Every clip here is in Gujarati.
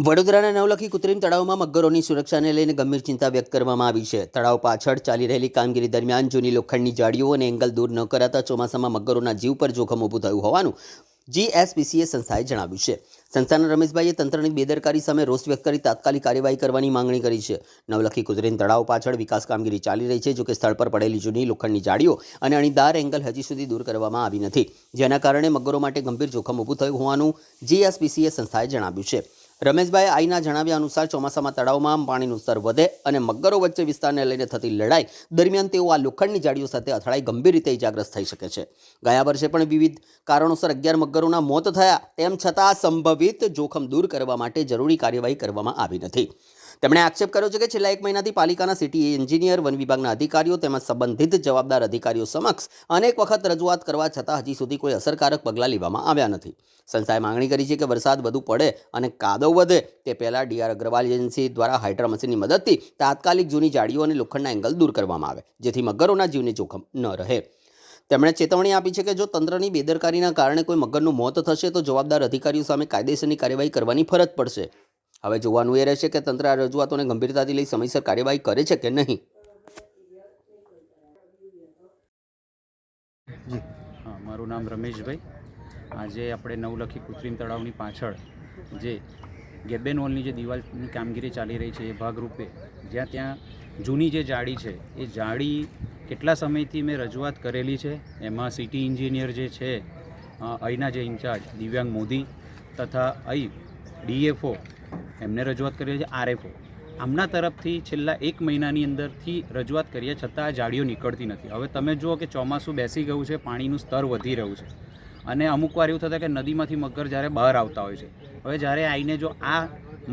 વડોદરાના નવલખી કૃત્રિમ તળાવમાં મગરોની સુરક્ષાને લઈને ગંભીર ચિંતા વ્યક્ત કરવામાં આવી છે. તળાવ પાછળ ચાલી રહેલી કામગીરી દરમિયાન જૂની લોખંડની જાળીઓ અને એંગલ દૂર ન કરાતા ચોમાસામાં મગરોના જીવ પર જોખમ ઊભું થયું હોવાનું GSPCA સંસ્થાએ જણાવ્યું છે. સંસ્થાના રમેશભાઈએ તંત્રની બેદરકારી સામે રોષ વ્યક્ત કરી તાત્કાલિક કાર્યવાહી કરવાની માંગણી કરી છે. નવલખી કૃત્રિમ તળાવ પાછળ વિકાસ કામગીરી ચાલી રહી છે, જોકે સ્થળ પર પડેલી જૂની લોખંડની જાળીઓ અને અણીદાર એંગલ હજી સુધી દૂર કરવામાં આવી નથી, જેના કારણે મગરો માટે ગંભીર જોખમ ઊભું થયું હોવાનું GSPCA સંસ્થાએ જણાવ્યું છે. રમેશભાઈ આઈના જણાવ્યા અનુસાર ચોમાસામાં તળાવમાં પાણીનું સ્તર વધે અને મગરો વચ્ચે વિસ્તારને લઈને થતી લડાઈ દરમિયાન તેઓ આ લોખંડની જાળીઓ સાથે અથડાઈ ગંભીર રીતે ઇજાગ્રસ્ત થઈ શકે છે. ગયા વર્ષે પણ વિવિધ કારણોસર 11 મગરોના મોત થયા, તેમ છતાં સંભવિત જોખમ દૂર કરવા માટે જરૂરી કાર્યવાહી કરવામાં આવી નથી. તેમણે આક્ષેપ કર્યો છે કે છેલ્લા 1 મહિનાથી પાલિકાના સિટી એન્જિનિયર, વન વિભાગના અધિકારીઓ તેમજ સંબંધિત જવાબદાર અધિકારીઓ સમક્ષ અનેક વખત રજૂઆત કરવા છતાં હજી સુધી કોઈ અસરકારક પગલાં લેવામાં આવ્યા નથી. સંસ્થાએ માંગણી કરી છે કે વરસાદ વધુ પડે અને કાદવ વધે તે પહેલાં DR અગ્રવાલ એજન્સી દ્વારા હાઇડ્રા મશીનની મદદથી તાત્કાલિક જૂની જાળીઓ અને લોખંડના એંગલ દૂર કરવામાં આવે, જેથી મગરોના જીવને જોખમ ન રહે. તેમણે ચેતવણી આપી છે કે જો તંત્રની બેદરકારીના કારણે કોઈ મગરનું મોત થશે તો જવાબદાર અધિકારીઓ સામે કાયદેસરની કાર્યવાહી કરવાની ફરજ પડશે. હવે જોવાનું એ રહેશે કે તંત્ર આ રજૂઆતોને ગંભીરતાથી લઈ સમયસર કાર્યવાહી કરે છે કે નહીં. જી હા, મારું નામ રમેશભાઈ. આજે આપણે નવલખી કૃત્રિમ તળાવની પાછળ જે ગેબેન વોલની જે દિવાલની કામગીરી ચાલી રહી છે એ ભાગરૂપે ત્યાં જૂની જે જાળી છે એ જાળી કેટલા સમયથી મેં રજૂઆત કરેલી છે. એમાં સિટી એન્જિનિયર જે છે અહીંના જે ઇન્ચાર્જ દિવ્યાંગ મોદી તથા અહીં DFO એમને રજૂઆત કરી છે, RFO આમના તરફથી છેલ્લા 1 મહિનાની અંદરથી રજૂઆત કરીએ છતાં આ જાળીઓ નીકળતી નથી. હવે તમે જુઓ કે ચોમાસું બેસી ગયું છે, પાણીનું સ્તર વધી રહ્યું છે અને અમુક વાર એવું થતાં કે નદીમાંથી મગર જ્યારે બહાર આવતા હોય છે. હવે જ્યારે આવીને જો આ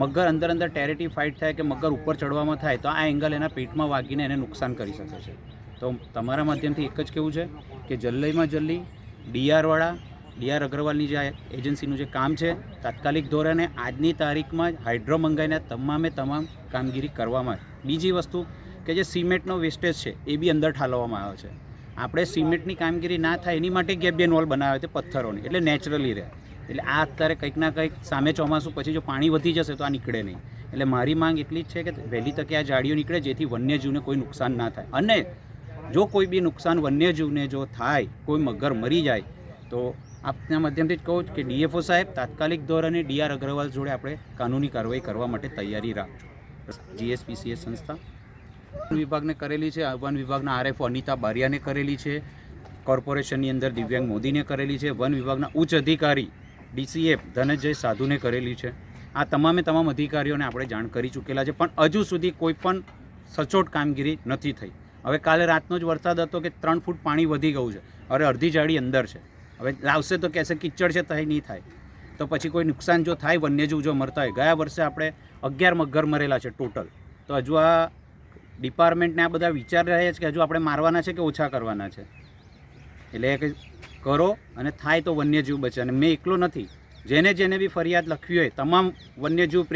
મગર અંદર ટેરેટી ફાઇટ થાય કે મગર ઉપર ચડવામાં થાય તો આ એંગલ એના પેટમાં વાગીને એને નુકસાન કરી શકે છે. તો તમારા માધ્યમથી એક જ કહેવું છે કે જલ્દીમાં જલ્દી DR અગ્રવાલની જે એજન્સીનું જે કામ છે તાત્કાલિક ધોરણે આજની તારીખમાં જ હાઇડ્રો મંગાવીને તમામ કામગીરી કરવામાં આવે. બીજી વસ્તુ કે જે સિમેન્ટનો વેસ્ટેજ છે એ બી અંદર ઠાલવવામાં આવ્યો છે. આપણે સિમેન્ટની કામગીરી ના થાય એની માટે ગેબિયન વોલ બનાવ્યો છે પથ્થરોની, એટલે નેચરલી રહે. એટલે આ અત્યારે કંઈક ના કંઈક સામે ચોમાસું પછી જો પાણી વધી જશે તો આ નીકળે નહીં. એટલે મારી માંગ એટલી જ છે કે વહેલી તકે આ જાળીઓ નીકળે, જેથી વન્યજીવને કોઈ નુકસાન ના થાય. અને જો કોઈ બી નુકસાન વન્યજીવને જો થાય, કોઈ મગર મરી જાય તો આપના માધ્યમથી જ કહું કે DFO સાહેબ તાત્કાલિક ધોરણે DR અગ્રવાલ જોડે આપણે કાનૂની કાર્યવાહી કરવા માટે તૈયારી રાખજો. GSPCA સંસ્થા વન વિભાગને કરેલી છે, વન વિભાગના RFO અનિતા બારિયાને કરેલી છે, કોર્પોરેશનની અંદર દિવ્યાંગ મોદીને કરેલી છે, વન વિભાગના ઉચ્ચ અધિકારી DCF ધનંજય સાધુને કરેલી છે. આ તમામ અધિકારીઓને આપણે જાણ કરી ચૂકેલા છે, પણ હજુ સુધી કોઈ પણ સચોટ કામગીરી નથી થઈ. હવે કાલે રાતનો જ વરસાદ હતો કે 3 ફૂટ પાણી વધી ગયું છે, હવે અડધી જાળી અંદર છે. હવે લાવશે તો કહેશે કિચડ છે તો નહીં થાય, તો પછી કોઈ નુકસાન જો થાય, વન્યજીવ જો મરતા હોય. ગયા વર્ષે આપણે 11 મગર મરેલા છે ટોટલ. તો હજુ આ ડિપાર્ટમેન્ટને આ બધા વિચાર રહ્યા છે કે હજુ આપણે મારવાના છે કે ઓછા કરવાના છે. એટલે કે કરો અને થાય તો વન્યજીવ બચે. અને મેં એકલો નથી, જેને બી ફરિયાદ લખવી હોય તમામ વન્યજીવ